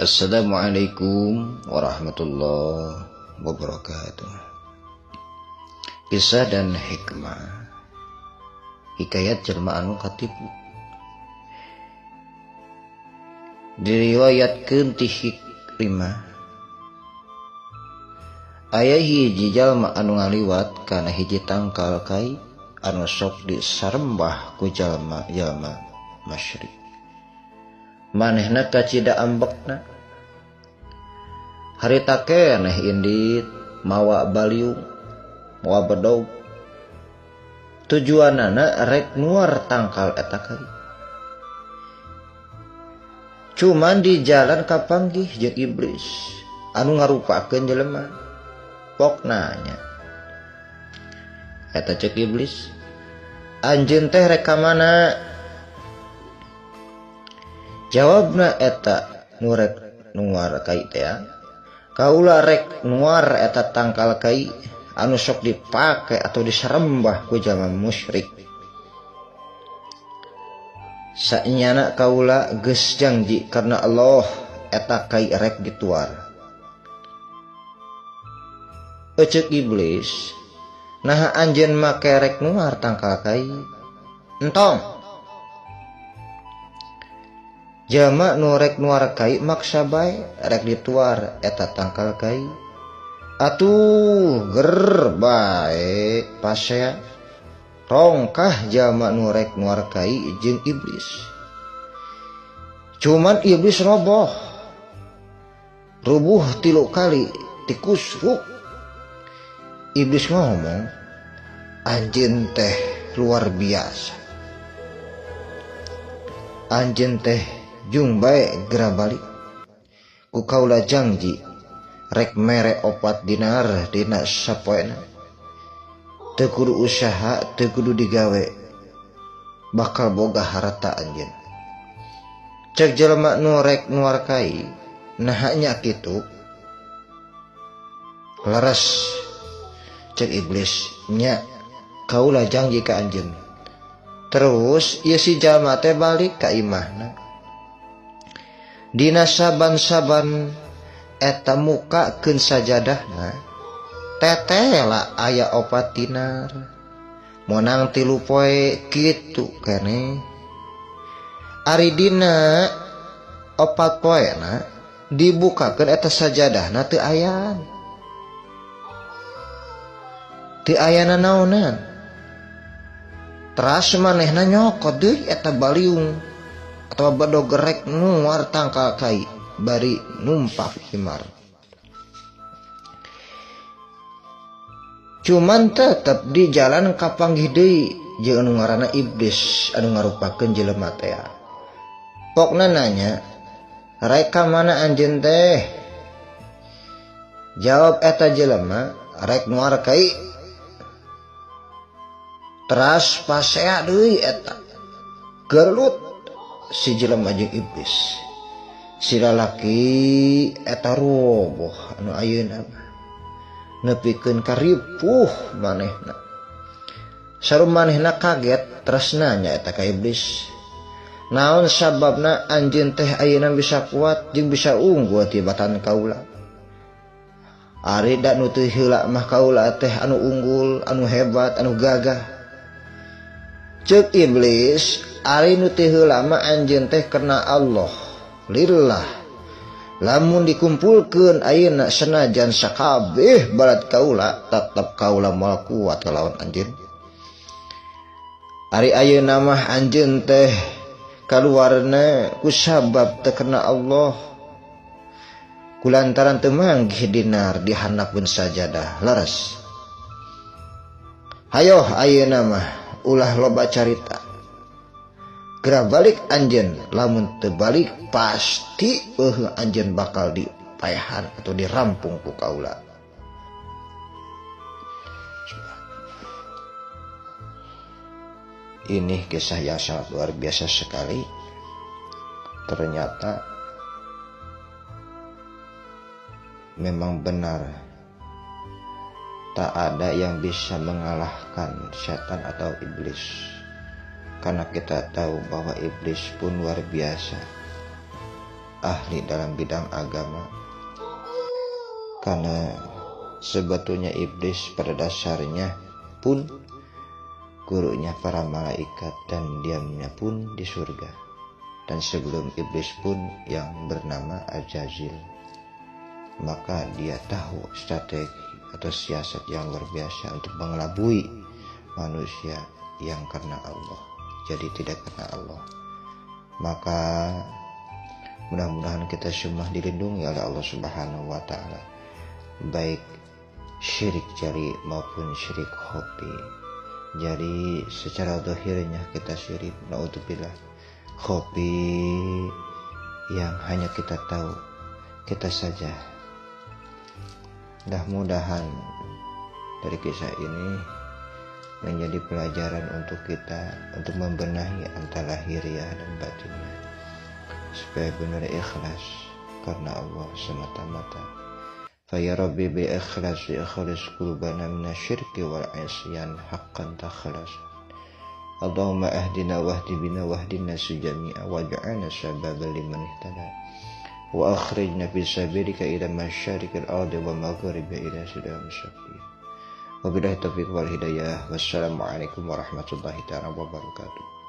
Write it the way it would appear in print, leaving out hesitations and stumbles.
Assalamualaikum warahmatullahi wabarakatuh. Kisah dan hikmah hikayat jelma anu katipu. Diriwayatkeun ti Hikrimah, aya hiji jalma anu ngaliwat kana hiji tangkal kai anu sok disarembah ku jalma-jalma masyrik. Manehna kacida ambekna, harita keneh indit mawa baliung mawa bedog, tujuanana rek nuar tangkal eta kai. Cuman di jalan kapanggih jeung iblis anu ngarupakeun jelema. Pok nanya, eta cek iblis, anjeun teh rek ka mana? Jawabna eta nu rek nuar kai teh, kaula rek nuar eta tangkal kai anu sok dipake atau disarembah ku jalma musyrik. Saenyana kaula geus janji karena Allah eta kai rek dituar. Ecek iblis, nah anjeun make rek nuar tangkal kai? Entong. Jalma nu rek nuar kai maksa bae rek dituar eta tangkal kai. Atuh ger bae pasea rongkah jalma nu rek nuar kai jeung iblis. Cuman iblis roboh, rubuh 3 kali tikusruk. Iblis ngomong, anjeun teh luar biasa, anjeun teh jung bae gera balik ku kaula janji rek mere 4 dinar dina sapoena, teu kudu usaha, teu kudu digawe, bakal boga harta anjeun. Cek jelema nu rek nuar kai, nah nya kitu. Laras cek iblis, nya kaula janji ka anjeun. Terus ieu si jalma teh balik ka imahna. Dina saban-saban eta mukakeun sajadahna, tetela aya 4 dinar. Monang 3 poe kitu keneh. Ari dina 4 poena dibukakeun eta sajadahna teu aya. Teu aya nanaonan. Teras manehna nyokot deui eta baliung atau bedog rek nuar tangkal kai bari numpak himar. Cuman tetep di jalan kapanggih deui jeung anu ngaranna iblis anu ngarupakeun jelema teh. Pokna nanya, rek ka mana anjeun teh? Jawab eta jelema, rek nuar kai. Teras pasea deui eta, gelut si jelema jeung iblis. Si lalaki eta roboh anu ayeuna nepikeun ka ripuh manehna. Sarum manehna kaget terus nanya eta ka iblis, naon sababna anjeun teh ayeuna bisa kuat jeung bisa unggul tibatan kaula? Ari da nu teu heula mah kaula teh anu unggul, anu hebat, anu gagah. Cek iblis, ari nu teu heula mah anjeun teh karena Allah, lillah. Lamun dikumpulkeun ayeuna sanajan sakabeh balat kaula, tetep kaula moal kuat kalawan anjeun. Ari ayeuna mah anjeun teh kaluarna ku sabab teu karena Allah, kulantaran teu manggih dinar di handapkeun sajadah. Laras, hayo ayeuna mah ulah loba carita. Gera balik anjeun, lamun teu balik pasti anjeun bakal dipaehan atau dirampung ku kaula. Ini kisah yang sangat luar biasa sekali. Ternyata memang benar, tak ada yang bisa mengalahkan setan atau iblis. Karena kita tahu bahwa iblis pun luar biasa. ahli dalam bidang agama. Karena sebetulnya iblis pada dasarnya pun gurunya para malaikat dan diamnya pun di surga. Dan sebelum iblis pun yang bernama Ajazil. Maka dia tahu strategi atau siasat yang luar biasa untuk mengelabui manusia yang karena Allah, jadi tidak karena Allah. Maka mudah-mudahan kita semua dilindungi oleh Allah Subhanahu wa Ta'ala, baik syirik jari maupun syirik khafi. Jadi secara zahirnya kita syirik, naudzubillah, khafi yang hanya kita tahu kita saja. Mudah-mudahan dari kisah ini menjadi pelajaran untuk kita untuk membenahi antara lahiriah dan batinnya, supaya benar ikhlas karena Allah semata-mata. Fa ya Rabbi bi ikhlas qulubana minasyirki wal isyan haqqan takhlas. Allahumma ahdina wahdi bina wahdina sujami'a waj'alna sababan liman ihtada wa akhrijna fi sabilika ila masyarikil ardi wa maghribi ila siratal mustaqim. Wabillahi taufiq wal hidayah. Wassalamualaikum warahmatullahi wabarakatuh.